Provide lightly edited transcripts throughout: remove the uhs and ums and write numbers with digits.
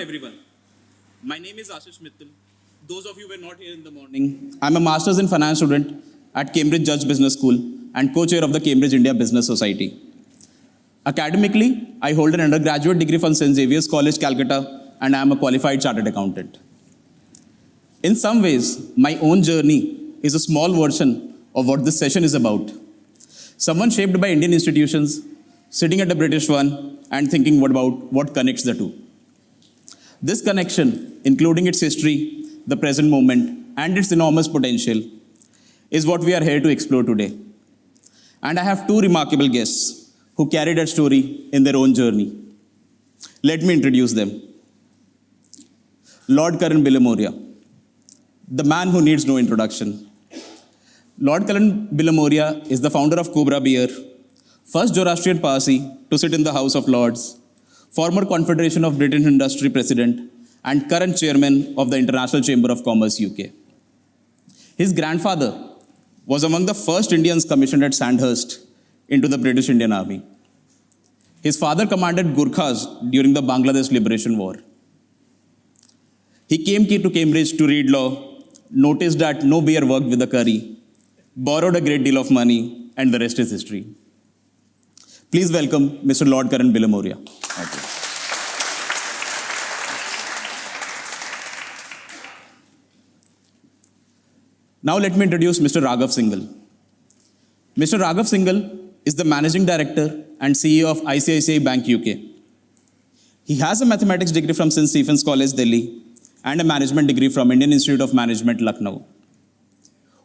afternoon, everyone. My name is Ashish Mittal. Those of you who were not here in the morning, I'm a master's in finance student at Cambridge Judge Business School and co-chair of the Cambridge India Business Society. Academically, I hold an undergraduate degree from St. Xavier's College, Calcutta, and I am a qualified chartered accountant. In some ways, my own journey is a small version of what this session is about. Someone shaped by Indian institutions, sitting at a British one, and thinking about what connects the two. This connection, including its history, the present moment, and its enormous potential, is what we are here to explore today. And I have two remarkable guests who carry that story in their own journey. Let me introduce them. Lord Karan Bilimoria, the man who needs no introduction. Lord Karan Bilimoria is the founder of Cobra Beer, first Zoroastrian Parsi to sit in the House of Lords, former Confederation of British Industry President, and current chairman of the International Chamber of Commerce, UK. His grandfather was among the first Indians commissioned at Sandhurst into the British Indian Army. His father commanded Gurkhas during the Bangladesh Liberation War. He came to Cambridge to read law, noticed that no beer worked with the curry, borrowed a great deal of money, and the rest is history. Please welcome Mr. Lord Karan Bilimoria. Thank you. Now let me introduce Mr. Raghav Singhal. Mr. Raghav Singhal is the Managing Director and CEO of ICICI Bank UK. He has a mathematics degree from St. Stephen's College, Delhi, and a management degree from Indian Institute of Management, Lucknow.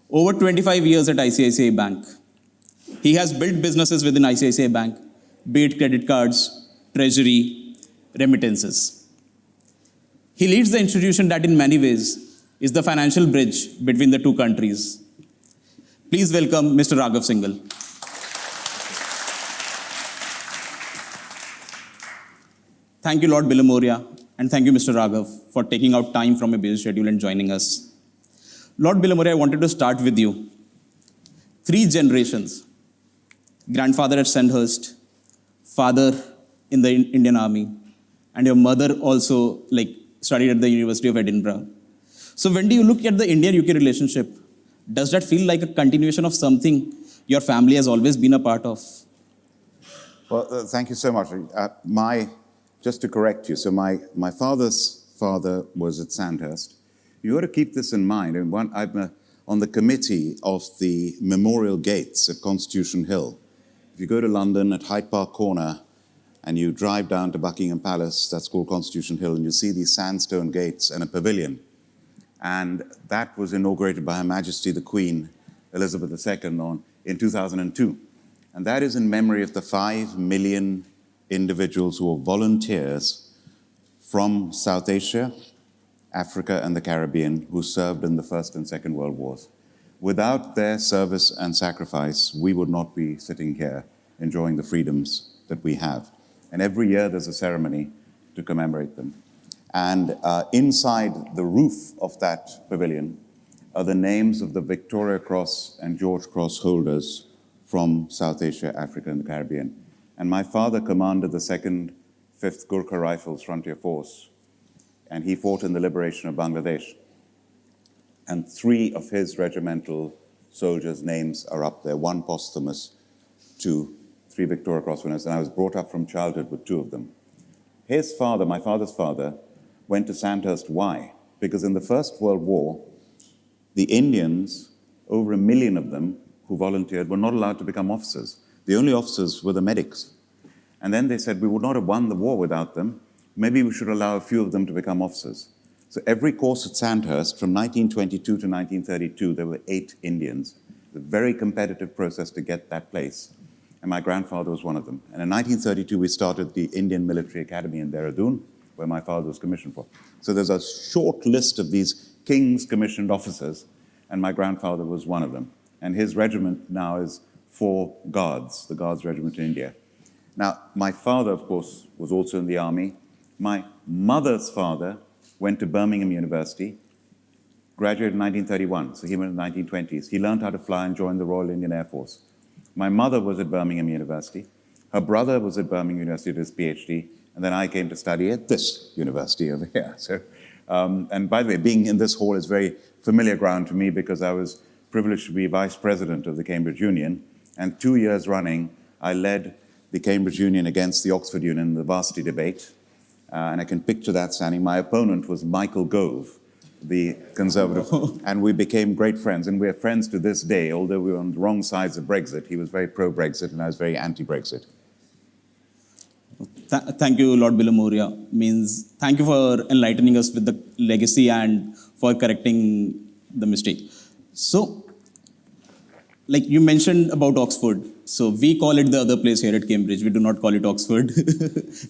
Over 25 years at ICICI Bank. He has built businesses within ICICI Bank, be it credit cards, treasury, remittances. He leads the institution that in many ways is the financial bridge between the two countries. Please welcome Mr. Raghav Singhal. Thank you, Lord Bilimoria, and thank you, Mr. Raghav, for taking out time from a busy schedule and joining us. Lord Bilimoria, I wanted to start with you. 3 generations, grandfather at Sandhurst, father in the Indian Army, and your mother also studied at the University of Edinburgh. So when do you look at the Indian-UK relationship, does that feel like a continuation of something your family has always been a part of? Well, thank you so much. Just to correct you, so my father's father was at Sandhurst. You ought to keep this in mind. I'm on the committee of the Memorial Gates at Constitution Hill. If you go to London at Hyde Park Corner and you drive down to Buckingham Palace, that's called Constitution Hill, and you see these sandstone gates and a pavilion. And that was inaugurated by Her Majesty the Queen, Elizabeth II, in 2002. And that is in memory of the 5 million individuals who were volunteers from South Asia, Africa, and the Caribbean who served in the First and Second World Wars. Without their service and sacrifice, we would not be sitting here enjoying the freedoms that we have. And every year there's a ceremony to commemorate them. And inside the roof of that pavilion are the names of the Victoria Cross and George Cross holders from South Asia, Africa, and the Caribbean. And my father commanded the 2nd, 5th Gurkha Rifles Frontier Force, and he fought in the liberation of Bangladesh. And 3 of his regimental soldiers' names are up there, 1 posthumous to 3 Victoria Cross winners, and I was brought up from childhood with 2 of them. His father, my father's father, went to Sandhurst. Why? Because in the First World War, the Indians, over 1 million of them who volunteered, were not allowed to become officers. The only officers were the medics. And then they said, we would not have won the war without them. Maybe we should allow a few of them to become officers. So every course at Sandhurst, from 1922 to 1932, there were 8 Indians. It was a very competitive process to get that place. And my grandfather was one of them. And in 1932, we started the Indian Military Academy in Dehradun, where my father was commissioned for. So there's a short list of these King's commissioned officers, and my grandfather was one of them. And his regiment now is 4 Guards, the Guards Regiment in India. Now, my father, of course, was also in the army. My mother's father went to Birmingham University, graduated in 1931, so he went in the 1920s. He learned how to fly and joined the Royal Indian Air Force. My mother was at Birmingham University. Her brother was at Birmingham University, did his PhD, And then I came to study at this university over here. So, and by the way, being in this hall is very familiar ground to me because I was privileged to be vice president of the Cambridge Union. And 2 years running, I led the Cambridge Union against the Oxford Union in the varsity debate. And I can picture that standing. My opponent was Michael Gove, the Conservative, and we became great friends. And we're friends to this day, although we were on the wrong sides of Brexit. He was very pro-Brexit and I was very anti-Brexit. Thank you, Lord Bilimoria. Means thank you for enlightening us with the legacy and for correcting the mistake. So, like you mentioned about Oxford. So we call it the other place here at Cambridge. We do not call it Oxford.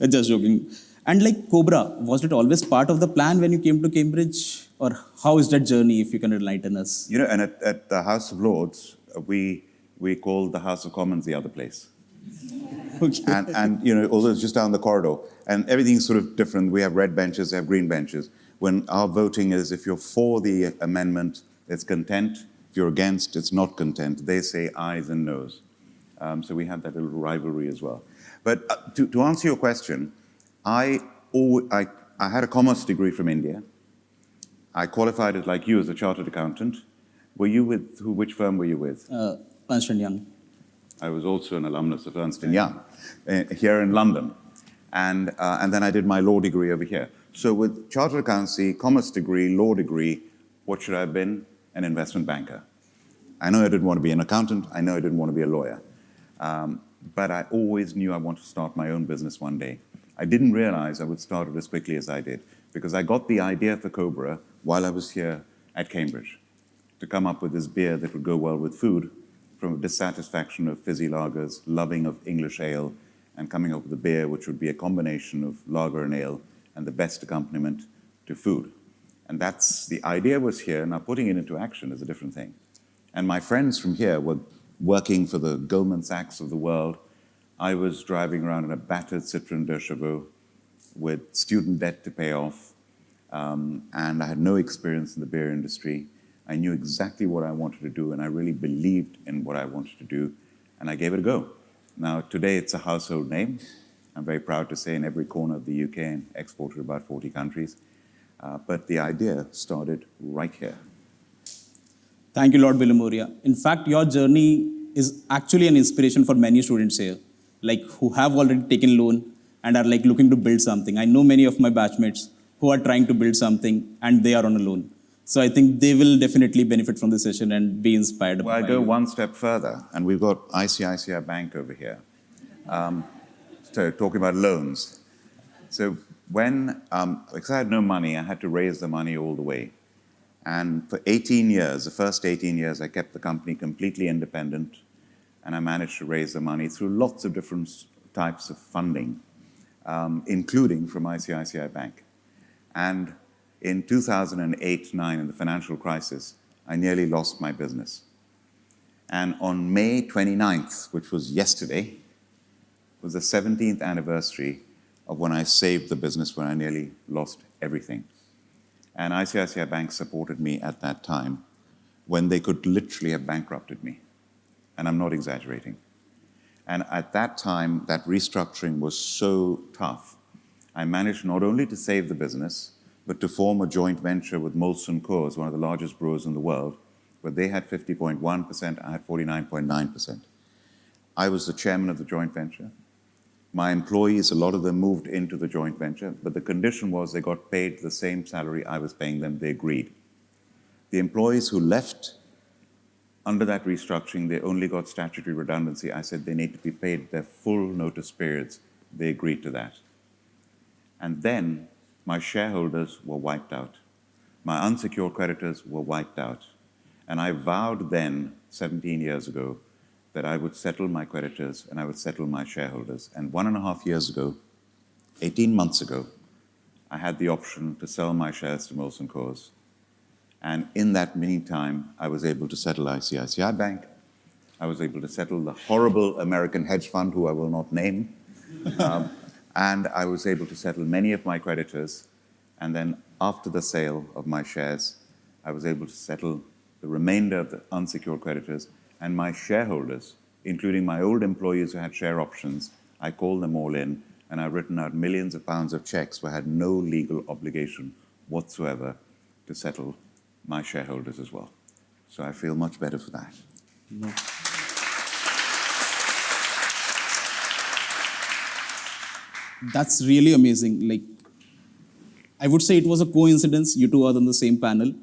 Just joking. And like Cobra, was it always part of the plan when you came to Cambridge? Or how is that journey, if you can enlighten us? You know, and at the House of Lords, we called the House of Commons the other place. Okay. And you know, although it's just down the corridor, and everything's sort of different. We have red benches, they have green benches. When our voting is, if you're for the amendment, it's content. If you're against, it's not content. They say ayes and noes. So we have that little rivalry as well. But to answer your question, I had a commerce degree from India. I qualified it like you as a chartered accountant. Were you with, which firm were you with? Ernst & Young. I was also an alumnus of Ernst & Young here in London. And then I did my law degree over here. So with chartered accountancy, commerce degree, law degree, what should I have been? An investment banker. I know I didn't want to be an accountant. I know I didn't want to be a lawyer. But I always knew I wanted to start my own business one day. I didn't realize I would start it as quickly as I did because I got the idea for Cobra while I was here at Cambridge to come up with this beer that would go well with food from a dissatisfaction of fizzy lagers, loving of English ale, and coming up with a beer which would be a combination of lager and ale and the best accompaniment to food. And that's, the idea was here. Now putting it into action is a different thing. And my friends from here were working for the Goldman Sachs of the world. I was driving around in a battered Citroën de Chevaux with student debt to pay off. And I had no experience in the beer industry. I knew exactly what I wanted to do, and I really believed in what I wanted to do, and I gave it a go. Now, today it's a household name. I'm very proud to say in every corner of the UK and exported to about 40 countries. But the idea started right here. Thank you, Lord Bilimoria. In fact, your journey is actually an inspiration for many students here, like who have already taken loan and are like looking to build something. I know many of my batchmates who are trying to build something and they are on a loan. So I think they will definitely benefit from this session and be inspired. Well, I go one step further, and we've got ICICI Bank over here. So talking about loans. So when, because I had no money, I had to raise the money all the way. And for 18 years, the first 18 years, I kept the company completely independent, and I managed to raise the money through lots of different types of funding, including from ICICI Bank. And in 2008-9, in the financial crisis, I nearly lost my business. And on May 29th, which was yesterday, was the 17th anniversary of when I saved the business, when I nearly lost everything. And ICICI Bank supported me at that time when they could literally have bankrupted me. And I'm not exaggerating. And at that time, that restructuring was so tough. I managed not only to save the business, but to form a joint venture with Molson Coors, one of the largest brewers in the world, where they had 50.1%, I had 49.9%. I was the chairman of the joint venture. My employees, a lot of them moved into the joint venture, but the condition was they got paid the same salary I was paying them. They agreed. The employees who left under that restructuring, they only got statutory redundancy. I said they need to be paid their full notice periods. They agreed to that. And then my shareholders were wiped out. My unsecured creditors were wiped out. And I vowed then, 17 years ago, that I would settle my creditors and I would settle my shareholders. And 1.5 years ago, 18 months ago, I had the option to sell my shares to Molson Coors. And in that meantime, I was able to settle ICICI Bank. I was able to settle the horrible American hedge fund, who I will not name. And I was able to settle many of my creditors. And then after the sale of my shares, I was able to settle the remainder of the unsecured creditors. And my shareholders, including my old employees who had share options, I called them all in, and I've written out millions of pounds of checks where I had no legal obligation whatsoever to settle my shareholders as well. So I feel much better for that. No. That's really amazing. Like, I would say it was a coincidence you two are on the same panel,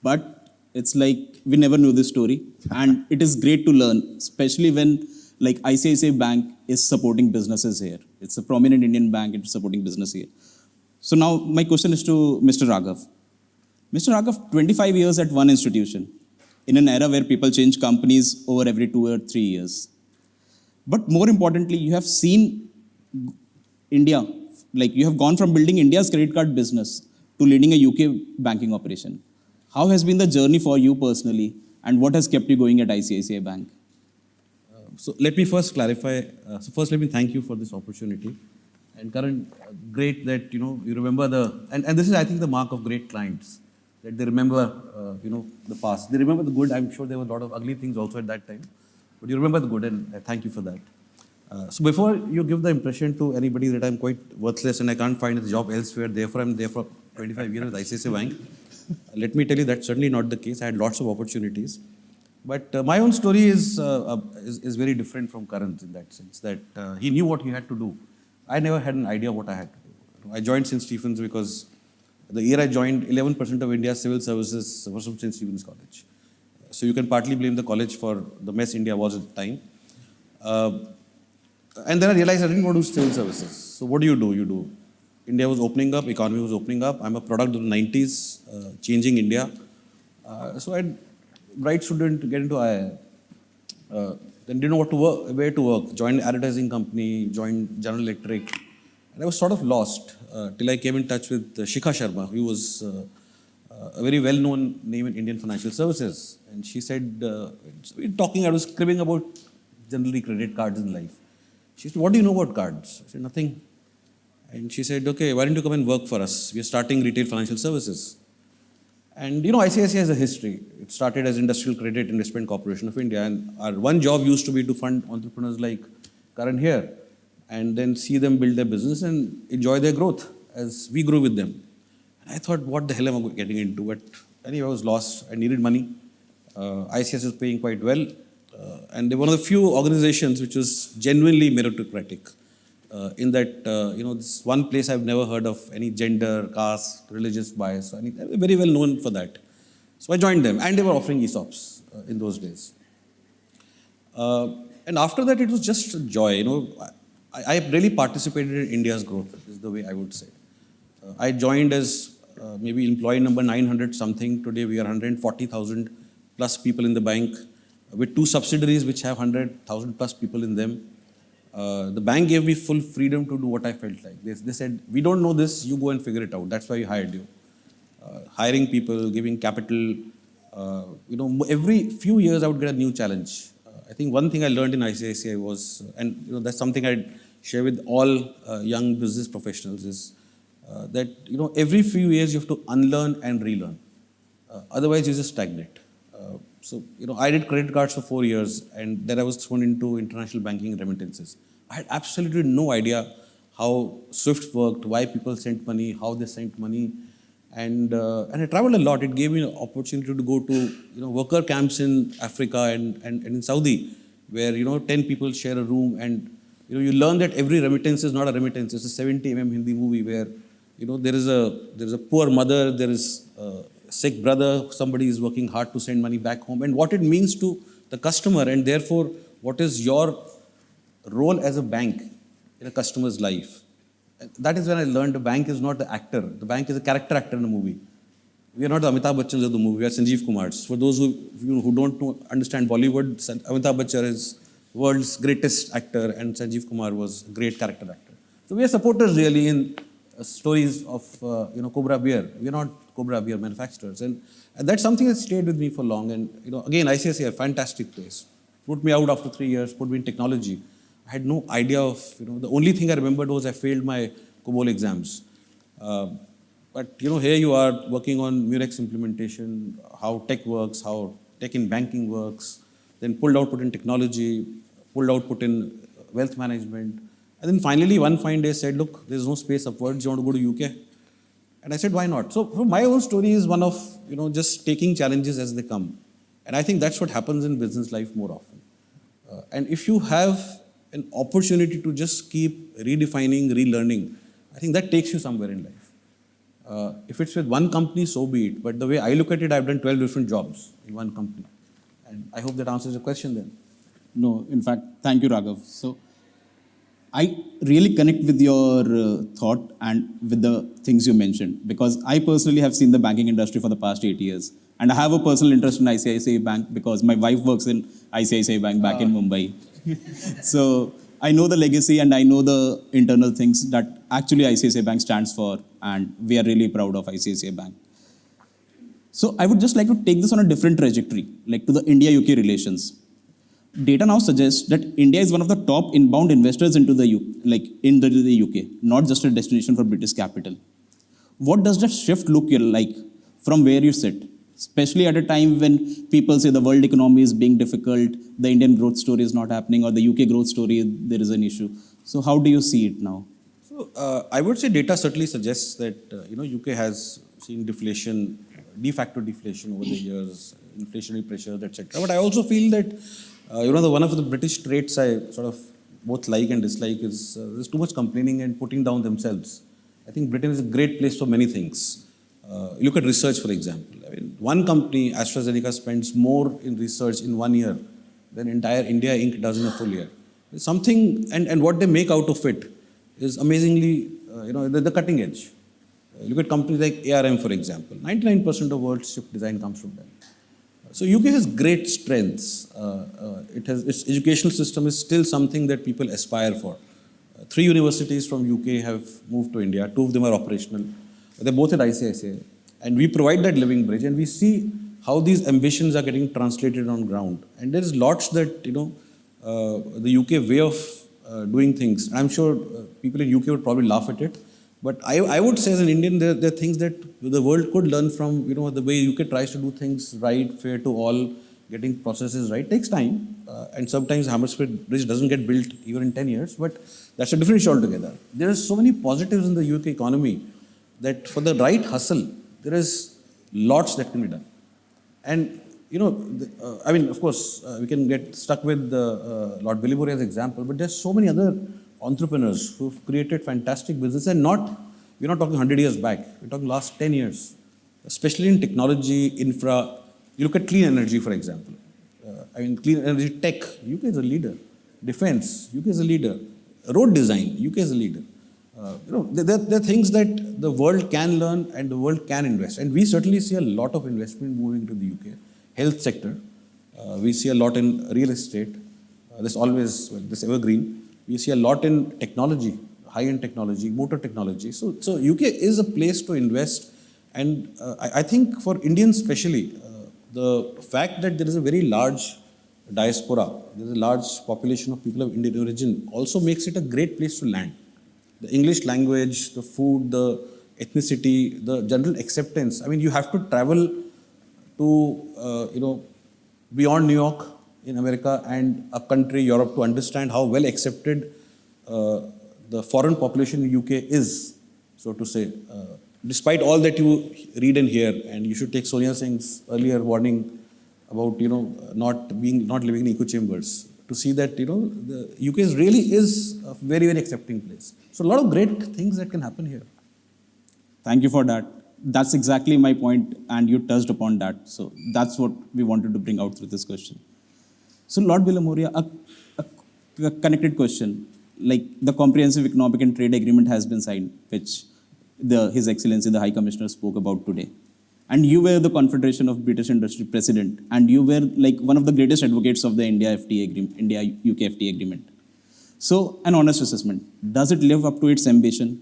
but it's like we never knew this story, and it is great to learn, especially when like ICICI Bank is supporting businesses here. It's a prominent Indian bank, it's supporting business here. So now my question is to Mr. Raghav. Mr. Raghav, 25 years at one institution, in an era where people change companies over every 2 or 3 years. But more importantly, you have seen India, like you have gone from building India's credit card business to leading a UK banking operation. How has been the journey for you personally, and what has kept you going at ICICI Bank? So let me first clarify. First let me thank you for this opportunity. And Karan, great that you remember and this is I think the mark of great clients, that they remember the past. They remember the good. I'm sure there were a lot of ugly things also at that time, but you remember the good, and I thank you for that. So before you give the impression to anybody that I'm quite worthless and I can't find a job elsewhere, therefore I'm there for 25 years with ICICI Bank, let me tell you that's certainly not the case. I had lots of opportunities. But my own story is very different from Karan's in that sense, that he knew what he had to do. I never had an idea what I had to do. I joined St. Stephen's because the year I joined, 11% of India's civil services was from St. Stephen's College. So you can partly blame the college for the mess India was at the time. And then I realized I didn't want to do civil services. So what do? India was opening up, economy was opening up. I'm a product of the 90s, changing India. So I bright student, get into IIM. Then didn't know where to work. Joined an advertising company, joined General Electric. And I was sort of lost till I came in touch with Shikha Sharma, who was a very well-known name in Indian financial services. And she said, we were talking, I was cribbing about generally credit cards in life. She said, what do you know about cards? I said, nothing. And she said, okay, why don't you come and work for us? We are starting retail financial services. And ICICI has a history. It started as Industrial Credit Investment Corporation of India. And our one job used to be to fund entrepreneurs like Karan here, and then see them build their business and enjoy their growth as we grew with them. And I thought, what the hell am I getting into? But anyway, I was lost. I needed money. ICICI was paying quite well. And they were one of the few organizations which was genuinely meritocratic. In that, this one place I've never heard of any gender, caste, religious bias. They were very well known for that. So I joined them, and they were offering ESOPs in those days. And after that, it was just a joy. I really participated in India's growth, is the way I would say. I joined as maybe employee number 900 something. Today we are 140,000 plus people in the bank, with 2 subsidiaries which have 100,000 plus people in them. The bank gave me full freedom to do what I felt like. They said, we don't know this, you go and figure it out. That's why we hired you. Hiring people, giving capital. Every few years I would get a new challenge. I think one thing I learned in ICICI was, and that's something I'd share with all young business professionals, is that every few years you have to unlearn and relearn. Otherwise you just stagnate. So I did credit cards for 4 years, and then I was thrown into international banking and remittances. I had absolutely no idea how SWIFT worked, why people sent money, how they sent money. And I traveled a lot. It gave me an opportunity to go to worker camps in Africa and in Saudi, where 10 people share a room, and you learn that every remittance is not a remittance. It's a 70 Hindi movie where there is a poor mother, there is a sick brother, somebody is working hard to send money back home, and what it means to the customer, and therefore what is your role as a bank in a customer's life. That is when I learned the bank is not the actor. The bank is a character actor in a movie. We are not the Amitabh Bachchans of the movie. We are Sanjeev Kumars. For those who don't understand Bollywood, Amitabh Bachchan is world's greatest actor, and Sanjeev Kumar was a great character actor. So we are supporters really in stories of Cobra Beer. We are not Cobra Beer manufacturers, and that's something that stayed with me for long. And again, ICICI, a fantastic place. Put me out after 3 years. Put me in technology. I had no idea of, the only thing I remembered was I failed my COBOL exams. But here you are working on Murex implementation, how tech works, how tech in banking works, then pulled out, put in technology, pulled out, put in wealth management. And then finally, one fine day said, look, there's no space upwards, you want to go to UK? And I said, why not? So my own story is one of, just taking challenges as they come. And I think that's what happens in business life more often. And if you have an opportunity to just keep redefining, relearning, I think that takes you somewhere in life. If it's with one company, so be it. But the way I look at it, I've done 12 different jobs in one company. And I hope that answers your question then. No, in fact, thank you, Raghav. So I really connect with your thought and with the things you mentioned, because I personally have seen the banking industry for the past 8 years. And I have a personal interest in ICICI Bank because my wife works in ICICI Bank back in Mumbai. So I know the legacy and I know the internal things that actually ICICI Bank stands for, and we are really proud of ICICI Bank. So I would just like to take this on a different trajectory, like to the India-UK relations. Data now suggests that India is one of the top inbound investors into the the UK, not just a destination for British capital. What does that shift look like from where you sit? Especially at a time when people say the world economy is being difficult, the Indian growth story is not happening, or the UK growth story, there is an issue. So how do you see it now? So I would say data certainly suggests that UK has seen deflation, de facto deflation over the years, inflationary pressures, etc. But I also feel that one of the British traits I sort of both like and dislike is there's too much complaining and putting down themselves. I think Britain is a great place for many things. Look at research, for example. I mean, one company, AstraZeneca, spends more in research in 1 year than entire India Inc. does in a full year. There's something, and what they make out of it is amazingly, the cutting edge. Look at companies like ARM, for example. 99% of world's chip design comes from them. So UK has great strengths. Its educational system is still something that people aspire for. 3 universities from UK have moved to India. 2 of them are operational. They're both at ICICI. And we provide that living bridge, and we see how these ambitions are getting translated on ground. And there's lots that, the UK way of doing things. I'm sure people in UK would probably laugh at it. But I would say as an Indian, there are things that the world could learn from, the way UK tries to do things right, fair to all, getting processes right. Takes time. And sometimes Hammersmith Bridge doesn't get built even in 10 years, but that's a different issue altogether. There are so many positives in the UK economy that for the right hustle, there is lots that can be done. And, of course, we can get stuck with Lord Bilimoria's example, but there's so many other entrepreneurs who've created fantastic business, and we're not talking 100 years back, we're talking last 10 years, especially in technology, infra. You look at clean energy, for example. Clean energy tech, UK is a leader. Defense, UK is a leader. Road design, UK is a leader. There are things that the world can learn and the world can invest. And we certainly see a lot of investment moving to the UK. Health sector, we see a lot in real estate. There's always this evergreen. We see a lot in technology, high-end technology, motor technology. So UK is a place to invest. And I think for Indians especially, the fact that there is a very large diaspora, there is a large population of people of Indian origin, also makes it a great place to land. The English language, the food, the ethnicity, the general acceptance. You have to travel to, beyond New York in America and a country, Europe, to understand how well accepted the foreign population in UK is, so to say. Despite all that you read and hear, and you should take Sonia Singh's earlier warning about, not living in echo chambers, to see that, the UK really is a very, very accepting place. So a lot of great things that can happen here. Thank you for that. That's exactly my point, and you touched upon that. So that's what we wanted to bring out through this question. So Lord Bilimoria, a connected question, like the Comprehensive Economic and Trade Agreement has been signed, which His Excellency, the High Commissioner, spoke about today. And you were the Confederation of British Industry President, and you were like one of the greatest advocates of the India-UK FTA agreement. So an honest assessment, does it live up to its ambition?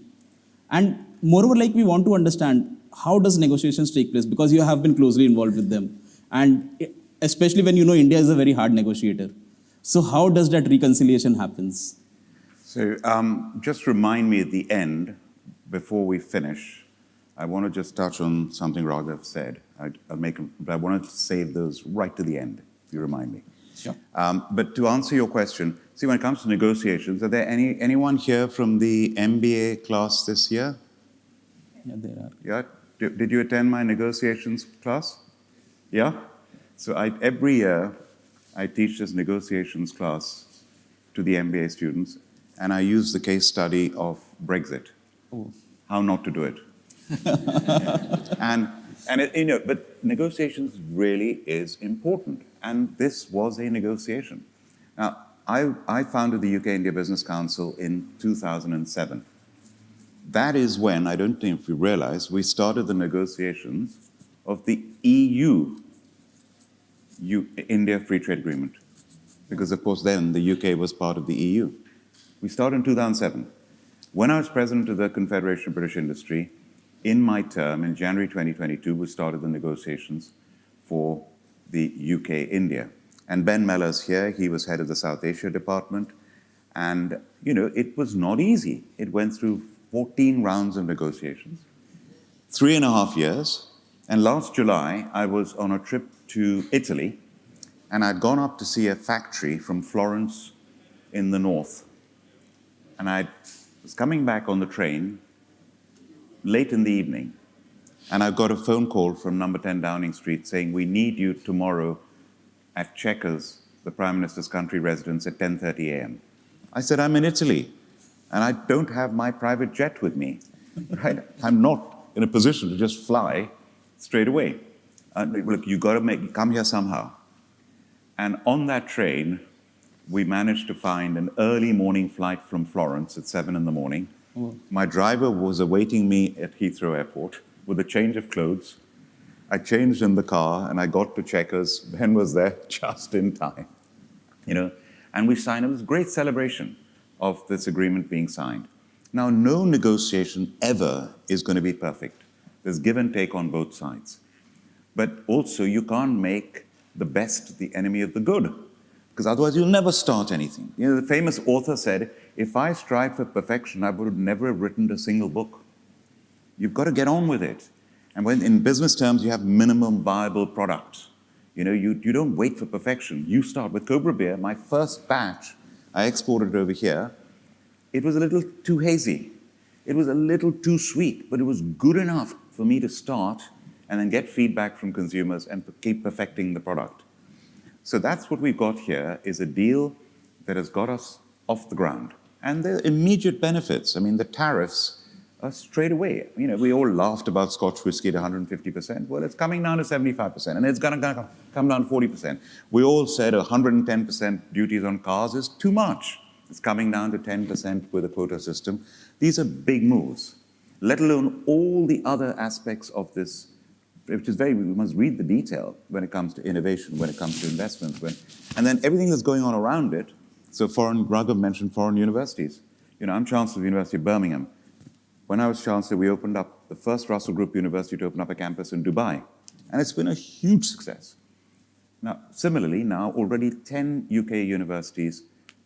And moreover, we want to understand, how does negotiations take place? Because you have been closely involved with them. And especially when India is a very hard negotiator. So how does that reconciliation happens? So just remind me at the end, before we finish, I want to just touch on something Raghav said. But I want to save those right to the end, if you remind me. Sure. But to answer your question, see, when it comes to negotiations, are there anyone here from the MBA class this year? Yeah, there are. Yeah? Did you attend my negotiations class? Yeah? So every year, I teach this negotiations class to the MBA students, and I use the case study of Brexit. Oh. How not to do it. But negotiations really is important, and this was a negotiation. Now, I founded the UK-India Business Council in 2007. That is when, I don't think we realize, we started the negotiations of the EU-India Free Trade Agreement. Because, of course, then the UK was part of the EU. We started in 2007. When I was president of the Confederation of British Industry, in my term, in January 2022, we started the negotiations for the UK-India. And Ben Mellor's here. He was head of the South Asia department. And, it was not easy. It went through 14 rounds of negotiations, 3.5 years. And last July, I was on a trip to Italy, and I'd gone up to see a factory from Florence in the north. And I was coming back on the train late in the evening, and I got a phone call from number 10 Downing Street saying, we need you tomorrow at Chequers, the Prime Minister's country residence, at 10:30 a.m. I said, I'm in Italy, and I don't have my private jet with me. Right? I'm not in a position to just fly straight away. Look, you got to come here somehow. And on that train, we managed to find an early morning flight from Florence at 7 in the morning. Oh. My driver was awaiting me at Heathrow Airport with a change of clothes. I changed in the car, and I got to Chequers. Ben was there just in time, and we signed. It was a great celebration of this agreement being signed. Now, no negotiation ever is going to be perfect. There's give and take on both sides. But also, you can't make the best the enemy of the good, because otherwise you'll never start anything. The famous author said, if I strive for perfection, I would have never have written a single book. You've got to get on with it. And when in business terms, you have minimum viable products. You don't wait for perfection. You start with Cobra Beer. My first batch, I exported it over here. It was a little too hazy. It was a little too sweet, but it was good enough for me to start and then get feedback from consumers and keep perfecting the product. So that's what we've got here, is a deal that has got us off the ground. And there are immediate benefits. I mean, the tariffs are straight away. We all laughed about Scotch whiskey at 150%. Well, it's coming down to 75%, and it's going to come down to 40%. We all said 110% duties on cars is too much. It's coming down to 10% with a quota system. These are big moves, let alone all the other aspects of this, which is we must read the detail when it comes to innovation, when it comes to investments, and then everything that's going on around it. So Raghav mentioned foreign universities. I'm Chancellor of the University of Birmingham. When I was Chancellor, we opened up the first Russell Group University to open up a campus in Dubai. And it's been a huge success. Now, similarly, already 10 UK universities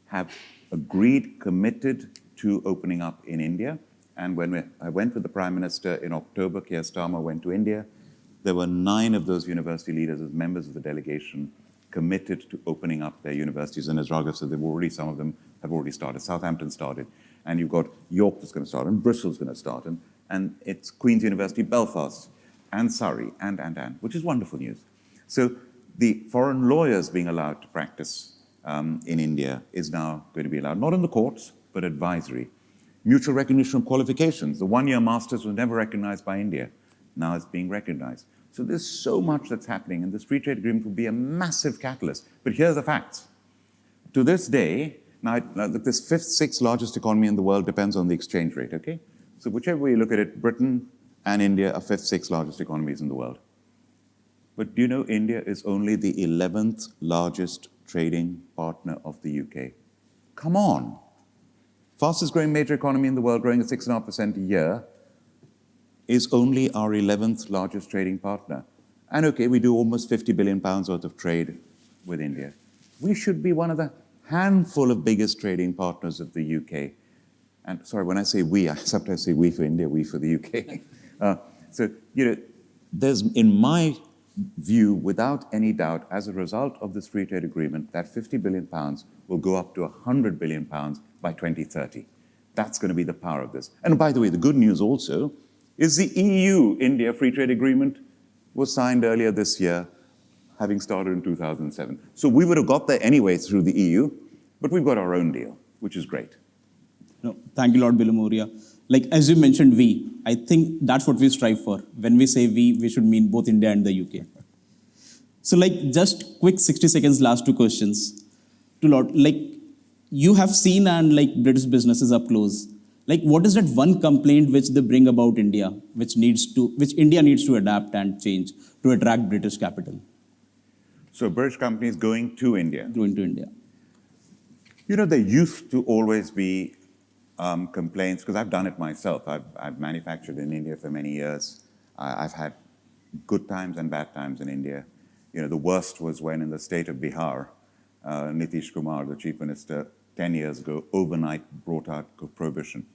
have agreed, committed to opening up in India. And when I went with the Prime Minister in October, Keir Starmer went to India, there were 9 of those university leaders as members of the delegation committed to opening up their universities. And as Raghav said, some of them have already started. Southampton started. And you've got York that's going to start, and Bristol's going to start, and it's Queen's University, Belfast, and Surrey, and, which is wonderful news. So the foreign lawyers being allowed to practice in India is now going to be allowed, not in the courts, but advisory. Mutual recognition of qualifications. The one-year master's was never recognized by India. Now it's being recognized. So there's so much that's happening, and this free trade agreement will be a massive catalyst. But here are the facts. To this day, now, this 5th, 6th largest economy in the world depends on the exchange rate, okay? So whichever way you look at it, Britain and India are 5th, 6th largest economies in the world. But do you know India is only the 11th largest trading partner of the UK? Come on. Fastest growing major economy in the world, growing at 6.5% a year, is only our 11th largest trading partner. And okay, we do almost £50 billion worth of trade with India. We should be one of the handful of biggest trading partners of the UK. And sorry, when I say we, I sometimes say we for India, we for the UK. So, there's, in my view, without any doubt, as a result of this free trade agreement, that 50 billion pounds will go up to 100 billion pounds by 2030. That's going to be the power of this. And by the way, the good news also is the EU-India free trade agreement was signed earlier this year, having started in 2007. So we would have got there anyway through the EU, but we've got our own deal, which is great. No, thank you, Lord Bilimoria. Like, as you mentioned, we, I think that's what we strive for. When we say we should mean both India and the UK. So, like, just quick 60 seconds, last two questions. To Lord, like, you have seen and like British businesses up close. Like, what is that one complaint which they bring about India, which India needs to adapt and change to attract British capital? So British companies going to India. Going to India. You know, there used to always be complaints, because I've done it myself. I've manufactured in India for many years. I've had good times and bad times in India. You know, the worst was when in the state of Bihar, Nitish Kumar, the chief minister, 10 years ago, overnight brought out prohibition.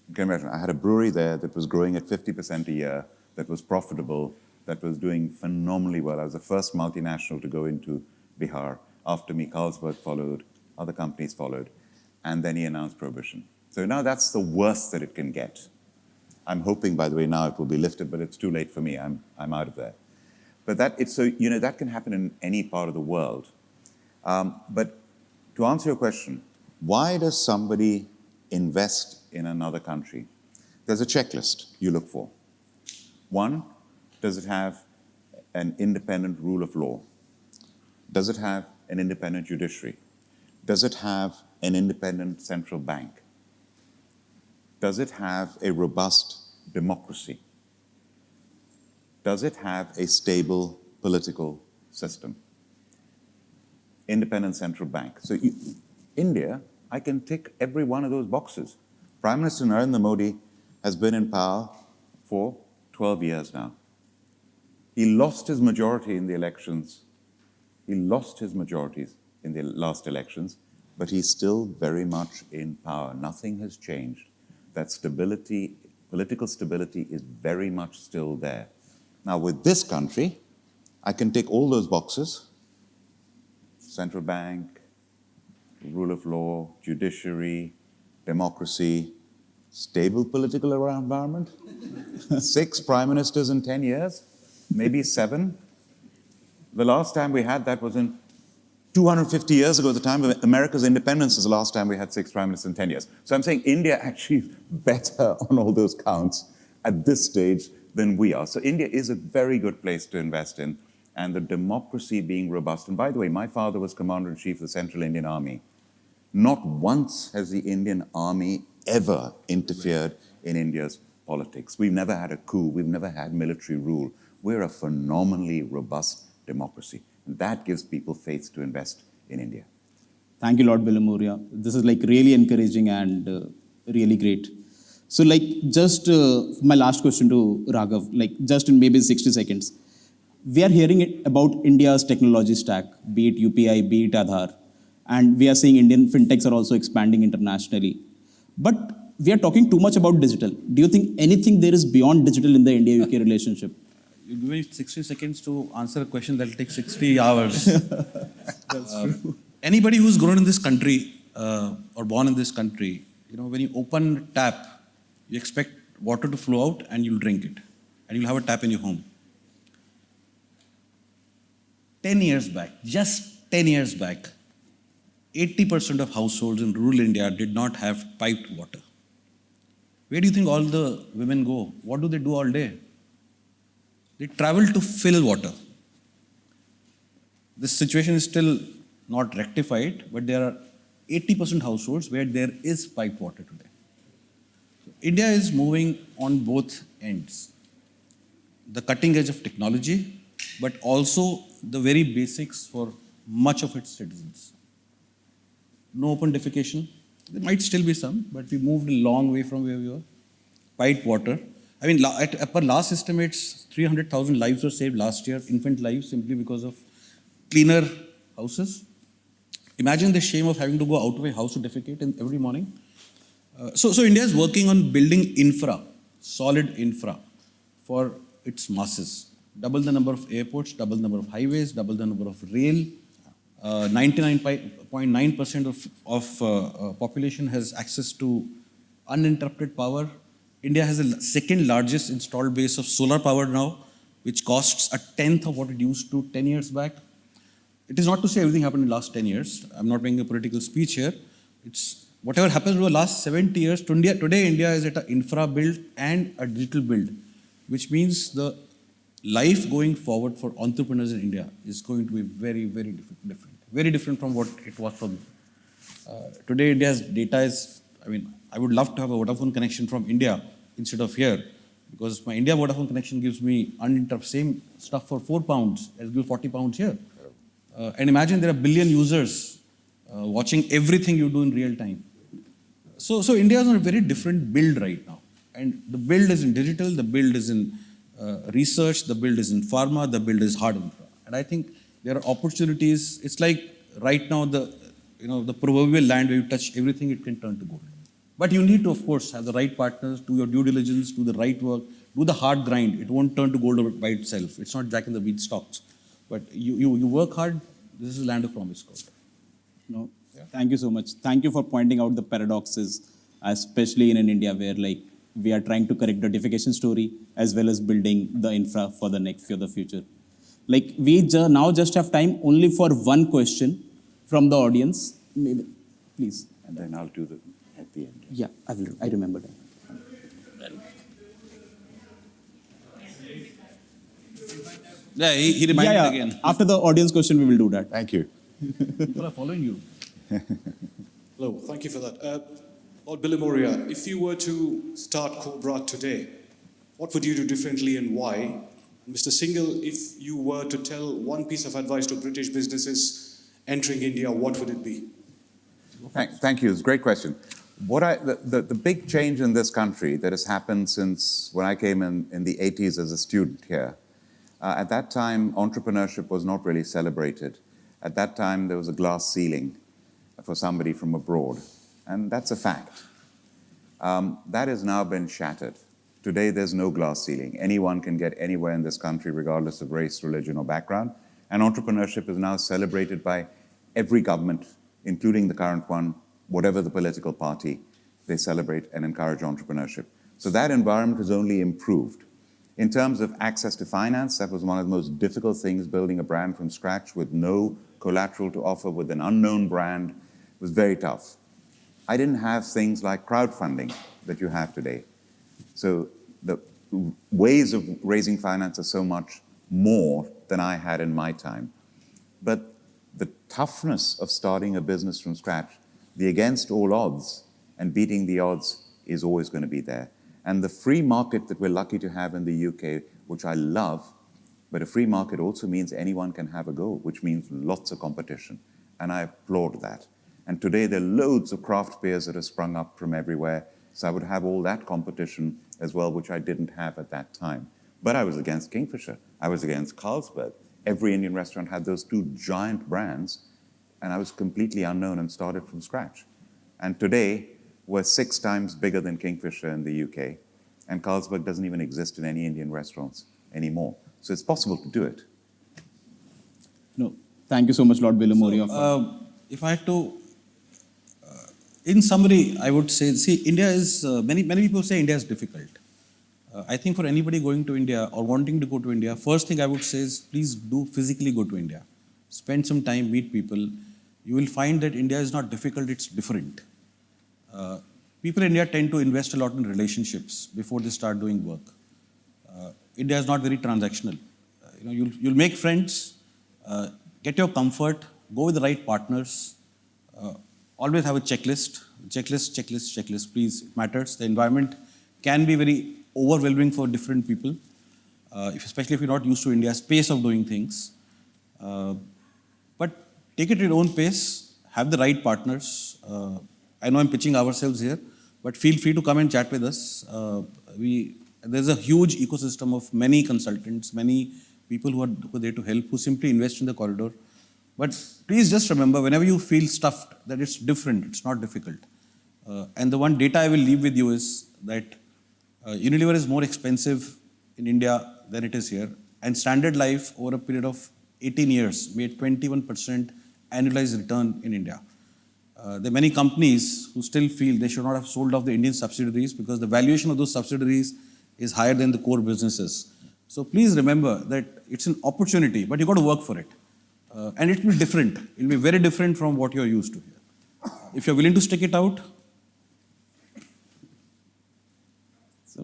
You can imagine, I had a brewery there that was growing at 50% a year, that was profitable, that was doing phenomenally well. I was the first multinational to go into Bihar. After me, Carlsberg followed, other companies followed, and then he announced prohibition. So now that's the worst that it can get. I'm hoping, by the way, now it will be lifted, but it's too late for me. I'm out of there. But that can happen in any part of the world. But to answer your question, why does somebody invest in another country? There's a checklist you look for. One, does it have an independent rule of law? Does it have an independent judiciary? Does it have an independent central bank? Does it have a robust democracy? Does it have a stable political system? Independent central bank. So India, I can tick every one of those boxes. Prime Minister Narendra Modi has been in power for 12 years now. He lost his majority in the elections. He lost his majorities in the last elections, but he's still very much in power. Nothing has changed. That stability, political stability, is very much still there. Now, with this country, I can tick all those boxes. Central bank, rule of law, judiciary, democracy, stable political environment, 6 prime ministers in 10 years, maybe 7. The last time we had that was in 250 years ago, at the time of America's independence, is the last time we had 6 prime ministers in 10 years. So I'm saying India actually is better on all those counts at this stage than we are. So India is a very good place to invest in, and the democracy being robust. And by the way, my father was Commander-in-Chief of the Central Indian Army. Not once has the Indian Army ever interfered in India's politics. We've never had a coup. We've never had military rule. We're a phenomenally robust democracy. And that gives people faith to invest in India. Thank you, Lord Bilimoria. This is like really encouraging and really great. So like just my last question to Raghav, like just in maybe 60 seconds. We are hearing it about India's technology stack, be it UPI, be it Aadhaar, and we are seeing Indian fintechs are also expanding internationally. But we are talking too much about digital. Do you think anything there is beyond digital in the India-UK relationship? You give me 60 seconds to answer a question that will take 60 hours. That's true. Anybody who's grown in this country or born in this country, you know, when you open a tap, you expect water to flow out and you'll drink it. And you'll have a tap in your home. 10 years back, just 10 years back, 80% of households in rural India did not have piped water. Where do you think all the women go? What do they do all day? They travel to fill water. This situation is still not rectified, but there are 80% households where there is piped water today. So India is moving on both ends. The cutting edge of technology, but also the very basics for much of its citizens. No open defecation. There might still be some, but we moved a long way from where we were. Piped water. I mean, at per last estimates, 300,000 lives were saved last year, infant lives, simply because of cleaner houses. Imagine the shame of having to go out of a house to defecate every morning. So India is working on building infra, solid infra, for its masses. double the number of airports, double the number of highways, double the number of rail. 99.9% of population has access to uninterrupted power. India has the second largest installed base of solar power now, which costs a tenth of what it used to 10 years back. It is not to say everything happened in the last 10 years. I'm not making a political speech here. It's whatever happens over the last 70 years. Today India is at an infra build and a digital build, which means the life going forward for entrepreneurs in India is going to be very, very different. Very different from what it was from. Today, India's data is, I would love to have a Vodafone connection from India instead of here, because my India Vodafone connection gives me uninterrupted same stuff for £4, as give £40 here. And imagine there are billion users watching everything you do in real time. So India is on a very different build right now. And the build is in digital, the build is in research, the build is in pharma, the build is hard infra. And I think there are opportunities. It's like right now the proverbial land where you touch everything, it can turn to gold. But you need to, of course, have the right partners, do your due diligence, do the right work, do the hard grind. It won't turn to gold by itself. It's not Jack in the Beanstalks. But you work hard. This is land of promise called. No, yeah. Thank you so much. Thank you for pointing out the paradoxes, especially in India, where we are trying to correct the defecation story as well as building the infra for the future. We now just have time only for one question from the audience. Maybe, please. And then I'll do the at the end. Yeah, I remember that. Yeah, he reminded again. After the audience question, we will do that. Thank you. People are following you. Hello, thank you for that. Lord Bilimoria, if you were to start Cobra today, what would you do differently and why? Mr. Singhal, if you were to tell one piece of advice to British businesses entering India, what would it be? Thank you. It's a great question. The big change in this country that has happened since when I came in the 80s as a student here, at that time, entrepreneurship was not really celebrated. At that time, there was a glass ceiling for somebody from abroad, and that's a fact. That has now been shattered. Today, there's no glass ceiling. Anyone can get anywhere in this country, regardless of race, religion, or background, and entrepreneurship is now celebrated by every government, including the current one, whatever the political party, they celebrate and encourage entrepreneurship. So that environment has only improved. In terms of access to finance, that was one of the most difficult things, building a brand from scratch with no collateral to offer, with an unknown brand, was very tough. I didn't have things like crowdfunding that you have today. So the ways of raising finance are so much more than I had in my time. But the toughness of starting a business from scratch, the against all odds and beating the odds is always going to be there. And the free market that we're lucky to have in the UK, which I love, but a free market also means anyone can have a go, which means lots of competition. And I applaud that. And today there are loads of craft beers that have sprung up from everywhere. So I would have all that competition as well, which I didn't have at that time. But I was against Kingfisher. I was against Carlsberg. Every Indian restaurant had those two giant brands, and I was completely unknown and started from scratch. And today, we're 6 times bigger than Kingfisher in the UK, and Carlsberg doesn't even exist in any Indian restaurants anymore. So it's possible to do it. No, thank you so much, Lord Bilimoria. If I had to, in summary, I would say, see, India is, many people say India is difficult. I think for anybody going to India or wanting to go to India, first thing I would say is please do physically go to India. Spend some time, meet people. You will find that India is not difficult, it's different. People in India tend to invest a lot in relationships before they start doing work. India is not very transactional. You'll make friends, get your comfort, go with the right partners. Always have a checklist. Checklist, please. It matters. The environment can be very overwhelming for different people, especially if you're not used to India's pace of doing things. But take it at your own pace, have the right partners. I know I'm pitching ourselves here, but feel free to come and chat with us. There's a huge ecosystem of many consultants, many people who are there to help, who simply invest in the corridor. But please just remember, whenever you feel stuffed, that it's different, it's not difficult. And the one data I will leave with you is that Unilever is more expensive in India than it is here. And Standard Life, over a period of 18 years, made 21% annualized return in India. There are many companies who still feel they should not have sold off the Indian subsidiaries because the valuation of those subsidiaries is higher than the core businesses. So please remember that it's an opportunity, but you've got to work for it. And it will be different. It will be very different from what you're used to here. If you're willing to stick it out,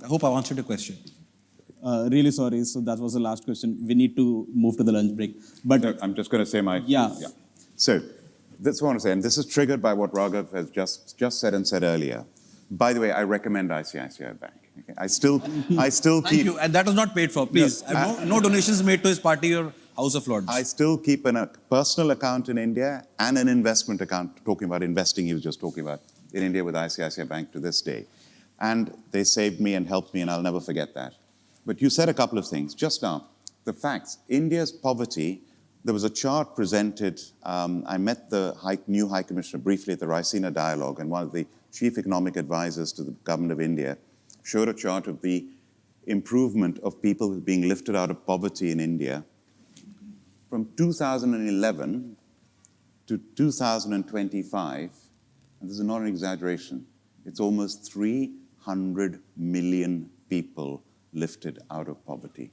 I hope I've answered your question. Really sorry. So that was the last question. We need to move to the lunch break. But No, I'm just going to say my... Yeah. So, that's what I want to say, and this is triggered by what Raghav has just said and said earlier. By the way, I recommend ICICI Bank. Okay? I still Thank keep... you. And that was not paid for, please. No donations made to his party or House of Lords. I still keep a personal account in India and an investment account, talking about investing he was just talking about, in India with ICICI Bank to this day. And they saved me and helped me, and I'll never forget that. But you said a couple of things. Just now, the facts. India's poverty, there was a chart presented. I met the new High Commissioner briefly at the Raisina Dialogue, and one of the chief economic advisors to the government of India showed a chart of the improvement of people being lifted out of poverty in India from 2011 to 2025, and this is not an exaggeration, it's almost 300 million people lifted out of poverty.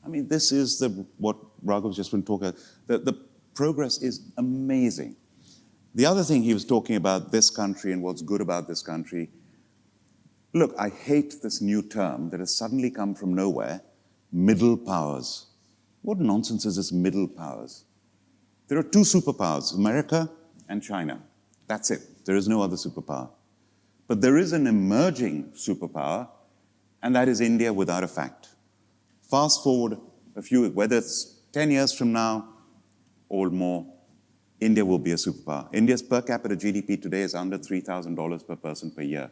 I mean, this is what Raghav's just been talking about. The progress is amazing. The other thing he was talking about this country and what's good about this country, look, I hate this new term that has suddenly come from nowhere, middle powers. What nonsense is this middle powers? There are two superpowers, America and China. That's it. There is no other superpower. But there is an emerging superpower, and that is India without a fact. Fast forward whether it's 10 years from now or more, India will be a superpower. India's per capita GDP today is under $3,000 per person per year.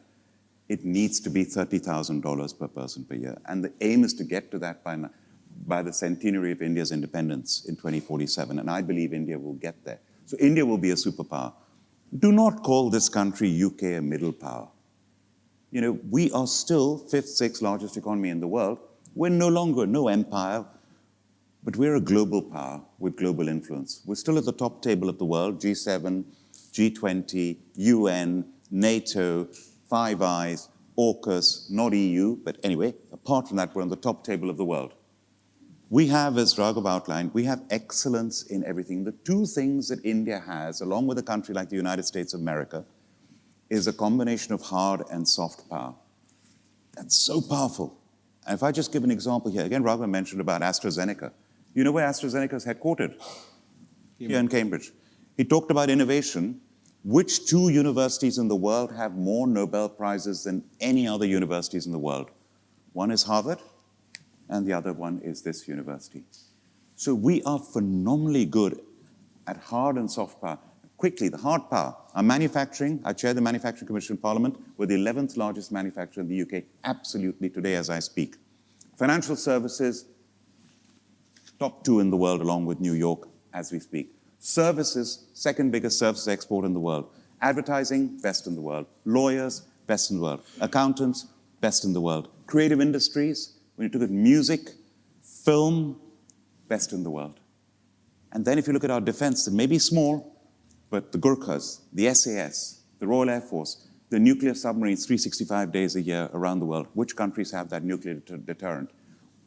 It needs to be $30,000 per person per year. And the aim is to get to that by the centenary of India's independence in 2047. And I believe India will get there. So India will be a superpower. Do not call this country, UK, a middle power. You know, we are still fifth, sixth largest economy in the world. We're no longer no empire, but we're a global power with global influence. We're still at the top table of the world, G7, G20, UN, NATO, Five Eyes, AUKUS, not EU, but anyway, apart from that, we're on the top table of the world. We have, as Raghav outlined, we have excellence in everything. The two things that India has, along with a country like the United States of America, is a combination of hard and soft power. That's so powerful. And if I just give an example here, again, Raghav mentioned about AstraZeneca. You know where AstraZeneca is headquartered? Here in Cambridge. He talked about innovation. Which two universities in the world have more Nobel Prizes than any other universities in the world? One is Harvard, and the other one is this university. So we are phenomenally good at hard and soft power. Quickly, the hard power. Our manufacturing, I chair the Manufacturing Commission in Parliament. We're the 11th largest manufacturer in the UK, absolutely today as I speak. Financial services, top 2 in the world along with New York as we speak. Services, second biggest services export in the world. Advertising, best in the world. Lawyers, best in the world. Accountants, best in the world. Creative industries, when you look at music, film, best in the world. And then if you look at our defense, it may be small, but the Gurkhas, the SAS, the Royal Air Force, the nuclear submarines 365 days a year around the world. Which countries have that nuclear deterrent?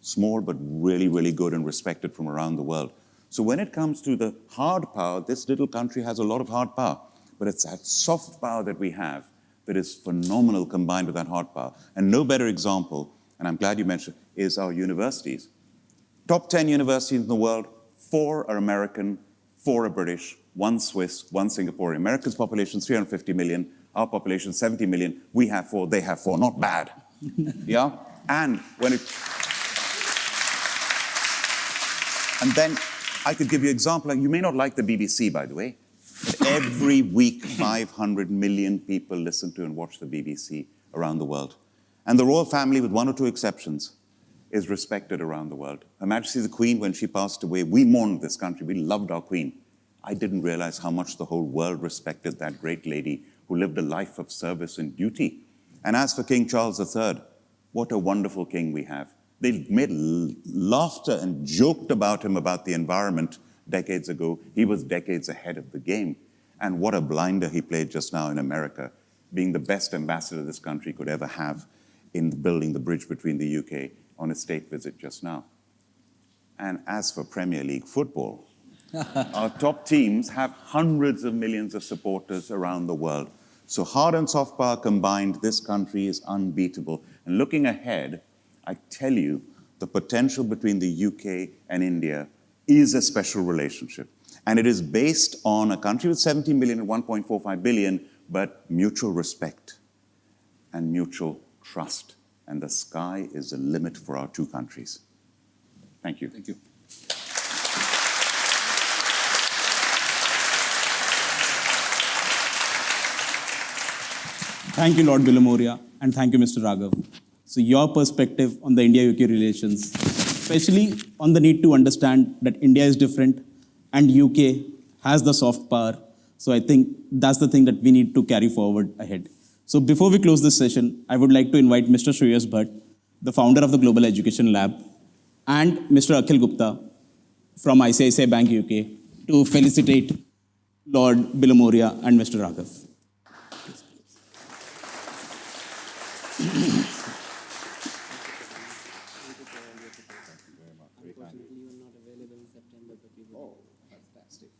Small, but really, really good and respected from around the world. So when it comes to the hard power, this little country has a lot of hard power, but it's that soft power that we have that is phenomenal combined with that hard power. And no better example, and I'm glad you mentioned, is our universities. Top 10 universities in the world, 4 are American, 4 are British, 1 Swiss, 1 Singaporean. America's population is 350 million, our population is 70 million. We have 4, they have 4, not bad. Yeah? And then I could give you an example. You may not like the BBC, by the way, but every week 500 million people listen to and watch the BBC around the world. And the royal family, with 1 or 2 exceptions, is respected around the world. Her Majesty the Queen, when she passed away, we mourned this country. We loved our Queen. I didn't realize how much the whole world respected that great lady who lived a life of service and duty. And as for King Charles III, what a wonderful king we have. They made laughter and joked about him about the environment decades ago. He was decades ahead of the game. And what a blinder he played just now in America, being the best ambassador this country could ever have in building the bridge between the UK on a state visit just now. And as for Premier League football, our top teams have hundreds of millions of supporters around the world. So hard and soft power combined, this country is unbeatable. And looking ahead, I tell you, the potential between the UK and India is a special relationship. And it is based on a country with 70 million and 1.45 billion, but mutual respect and mutual trust. And the sky is the limit for our two countries. Thank you. Thank you. Thank you, Lord Bilimoria, and thank you, Mr. Raghav. So your perspective on the India-UK relations, especially on the need to understand that India is different and UK has the soft power. So I think that's the thing that we need to carry forward ahead. So before we close this session, I would like to invite Mr. Shreyas Bhatt, the founder of the Global Education Lab, and Mr. Akhil Gupta from ICICI Bank UK to felicitate Lord Bilimoria and Mr. Raghav.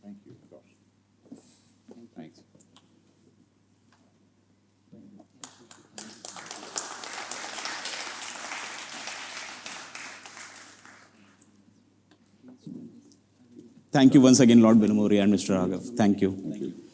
Thank you. Gosh. Thanks. Thank you once again, Lord Bilimoria and Mr. Raghav. Thank you.